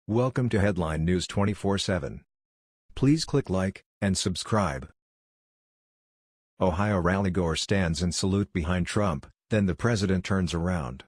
Welcome to Headline News 24/7. Please click like and subscribe. Ohio rally goer stands in salute behind Trump, then the president turns around.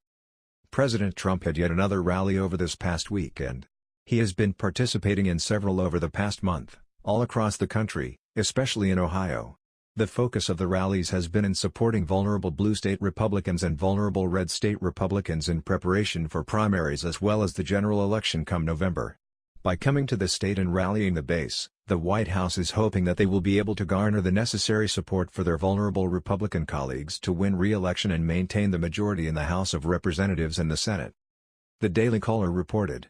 President Trump had yet another rally over this past weekend. He has been participating in several over the past month, all across the country, especially in Ohio. The focus of the rallies has been in supporting vulnerable blue state Republicans and vulnerable red state Republicans in preparation for primaries as well as the general election come November. By coming to the state and rallying the base, the White House is hoping that they will be able to garner the necessary support for their vulnerable Republican colleagues to win re-election and maintain the majority in the House of Representatives and the Senate. The Daily Caller reported.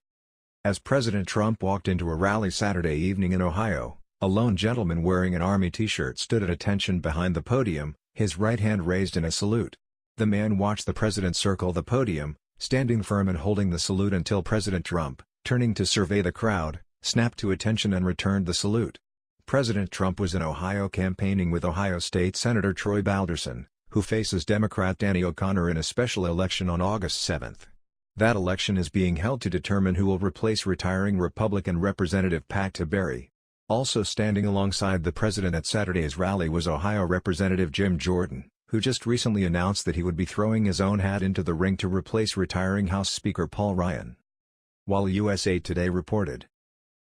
As President Trump walked into a rally Saturday evening in Ohio, a lone gentleman wearing an Army t-shirt stood at attention behind the podium, his right hand raised in a salute. The man watched the president circle the podium, standing firm and holding the salute until President Trump, turning to survey the crowd, snapped to attention and returned the salute. President Trump was in Ohio campaigning with Ohio State Senator Troy Balderson, who faces Democrat Danny O'Connor in a special election on August 7. That election is being held to determine who will replace retiring Republican Representative Pat Tiberi. Also standing alongside the president at Saturday's rally was Ohio Representative Jim Jordan, who just recently announced that he would be throwing his own hat into the ring to replace retiring House Speaker Paul Ryan. While USA Today reported,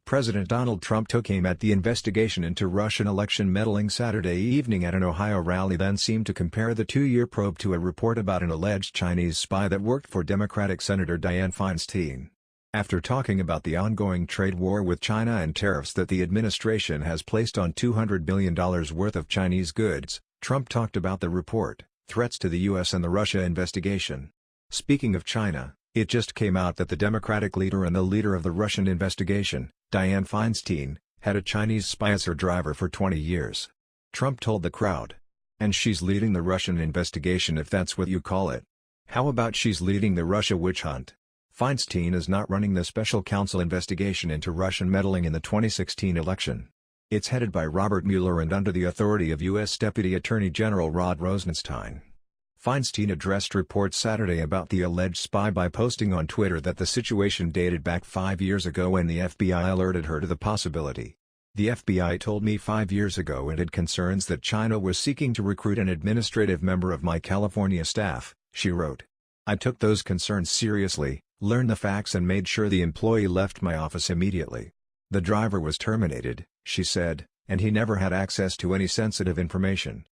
President Donald Trump took aim at the investigation into Russian election meddling Saturday evening at an Ohio rally, then seemed to compare the two-year probe to a report about an alleged Chinese spy that worked for Democratic Senator Dianne Feinstein. After talking about the ongoing trade war with China and tariffs that the administration has placed on $200 billion worth of Chinese goods, Trump talked about the report, threats to the U.S. and the Russia investigation. Speaking of China, it just came out that the Democratic leader and the leader of the Russian investigation, Dianne Feinstein, had a Chinese spy as her driver for 20 years. Trump told the crowd. And she's leading the Russian investigation, if that's what you call it. How about she's leading the Russia witch hunt? Feinstein is not running the special counsel investigation into Russian meddling in the 2016 election. It's headed by Robert Mueller and under the authority of U.S. Deputy Attorney General Rod Rosenstein. Feinstein addressed reports Saturday about the alleged spy by posting on Twitter that the situation dated back 5 years ago when the FBI alerted her to the possibility. The FBI told me 5 years ago it had concerns that China was seeking to recruit an administrative member of my California staff, she wrote. I took those concerns seriously, learned the facts and made sure the employee left my office immediately. The driver was terminated, she said, and he never had access to any sensitive information.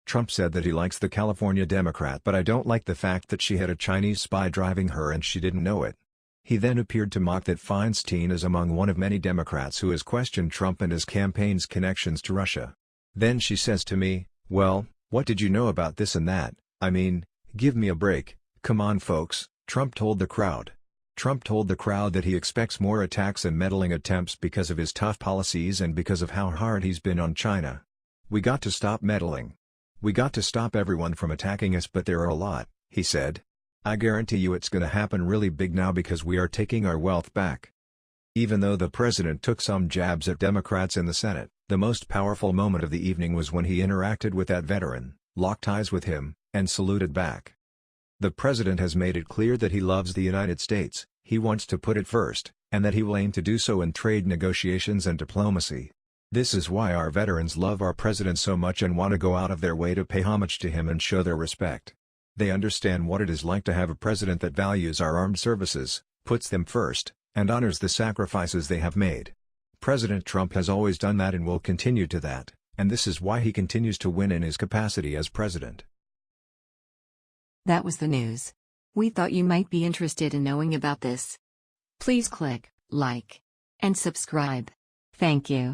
Trump said that he likes the California Democrat, but I don't like the fact that she had a Chinese spy driving her and she didn't know it. He then appeared to mock that Feinstein is among one of many Democrats who has questioned Trump and his campaign's connections to Russia. Then she says to me, well, what did you know about this and that? I mean, give me a break, come on folks, Trump told the crowd. Trump told the crowd that he expects more attacks and meddling attempts because of his tough policies and because of how hard he's been on China. We got to stop meddling. We got to stop everyone from attacking us, but there are a lot, he said. I guarantee you it's gonna happen really big now because we are taking our wealth back. Even though the president took some jabs at Democrats in the Senate, the most powerful moment of the evening was when he interacted with that veteran, locked eyes with him, and saluted back. The president has made it clear that he loves the United States, he wants to put it first, and that he will aim to do so in trade negotiations and diplomacy. This is why our veterans love our president so much and want to go out of their way to pay homage to him and show their respect. They understand what it is like to have a president that values our armed services, puts them first, and honors the sacrifices they have made. President Trump has always done that and will continue to that, and this is why he continues to win in his capacity as president. That was the news. We thought you might be interested in knowing about this. Please click like and subscribe. Thank you.